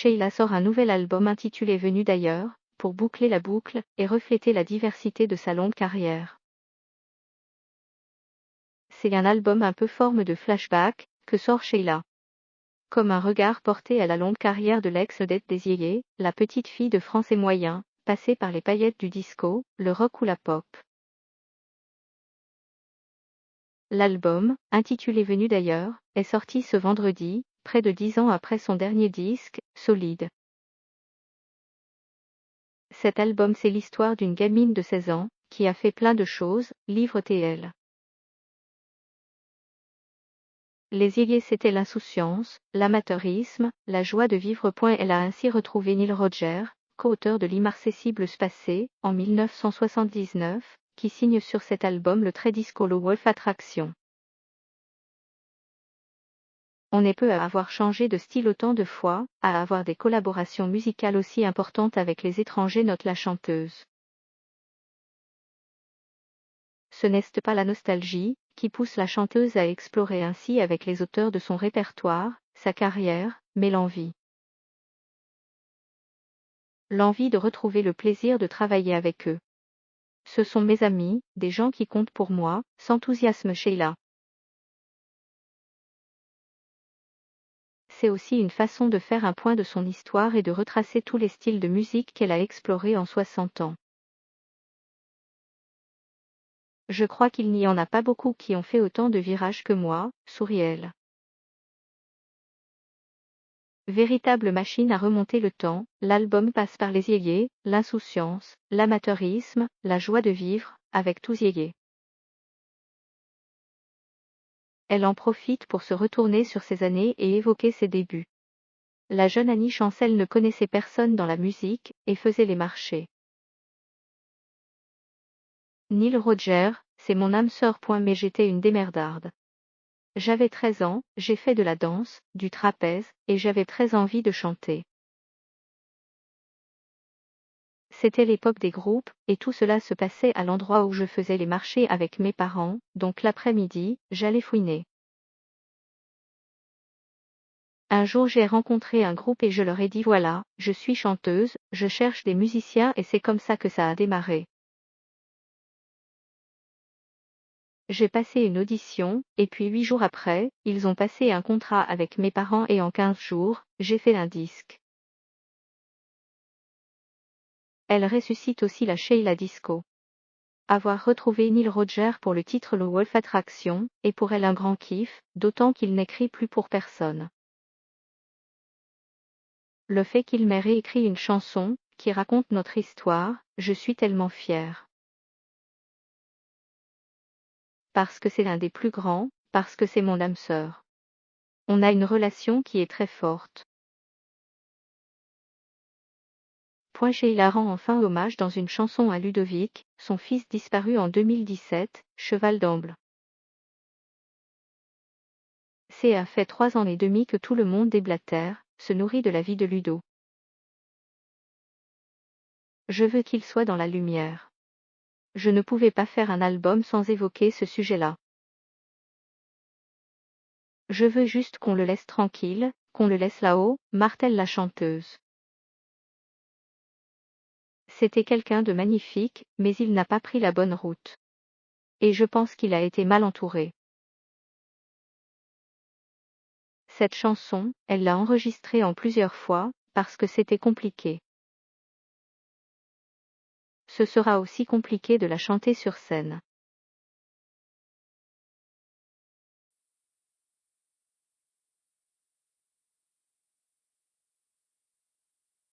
Sheila sort un nouvel album intitulé Venu d'ailleurs, pour boucler la boucle et refléter la diversité de sa longue carrière. C'est un album un peu forme de flashback que sort Sheila. Comme un regard porté à la longue carrière de l'ex-vedette des Yéyés, la petite fille de français moyen, passée par les paillettes du disco, le rock ou la pop. L'album, intitulé Venu d'ailleurs, est sorti ce vendredi, près de 10 ans après son dernier disque, Solide. Cet album c'est l'histoire d'une gamine de 16 ans, qui a fait plein de choses, livre TL. Les Yéyés c'était l'insouciance, l'amateurisme, la joie de vivre. Elle a ainsi retrouvé Neil Rodgers, co-auteur de l'Immarcessible Spacé, en 1979, qui signe sur cet album le très discolo Wolf Attraction. On est peu à avoir changé de style autant de fois, à avoir des collaborations musicales aussi importantes avec les étrangers, note la chanteuse. Ce n'est pas la nostalgie qui pousse la chanteuse à explorer ainsi avec les auteurs de son répertoire, sa carrière, mais l'envie. L'envie de retrouver le plaisir de travailler avec eux. Ce sont mes amis, des gens qui comptent pour moi, s'enthousiasme Sheila. C'est aussi une façon de faire un point de son histoire et de retracer tous les styles de musique qu'elle a explorés en 60 ans. Je crois qu'il n'y en a pas beaucoup qui ont fait autant de virages que moi, sourit-elle. Véritable machine à remonter le temps, l'album passe par les Yéyés, l'insouciance, l'amateurisme, la joie de vivre, avec tous Yéyés. Elle en profite pour se retourner sur ses années et évoquer ses débuts. La jeune Annie Chancel ne connaissait personne dans la musique, et faisait les marchés. Neil Rodgers, c'est mon âme sœur. Mais j'étais une démerdarde. J'avais 13 ans, j'ai fait de la danse, du trapèze, et j'avais très envie de chanter. C'était l'époque des groupes, et tout cela se passait à l'endroit où je faisais les marchés avec mes parents, donc l'après-midi, j'allais fouiner. Un jour j'ai rencontré un groupe et je leur ai dit voilà, je suis chanteuse, je cherche des musiciens et c'est comme ça que ça a démarré. J'ai passé une audition, et puis 8 jours après, ils ont passé un contrat avec mes parents et en 15 jours, j'ai fait un disque. Elle ressuscite aussi la Sheila Disco. Avoir retrouvé Neil Rodgers pour le titre Le Wolf Attraction, est pour elle un grand kiff, d'autant qu'il n'écrit plus pour personne. Le fait qu'il m'ait réécrit une chanson, qui raconte notre histoire, je suis tellement fière. Parce que c'est l'un des plus grands, parce que c'est mon âme sœur. On a une relation qui est très forte. Sheila rend enfin hommage dans une chanson à Ludovic, son fils disparu en 2017, cheval d'Amble. C'est a fait 3 ans et demi que tout le monde déblatère, se nourrit de la vie de Ludo. Je veux qu'il soit dans la lumière. Je ne pouvais pas faire un album sans évoquer ce sujet-là. Je veux juste qu'on le laisse tranquille, qu'on le laisse là-haut, martèle la chanteuse. C'était quelqu'un de magnifique, mais il n'a pas pris la bonne route. Et je pense qu'il a été mal entouré. Cette chanson, elle l'a enregistrée en plusieurs fois, parce que c'était compliqué. Ce sera aussi compliqué de la chanter sur scène.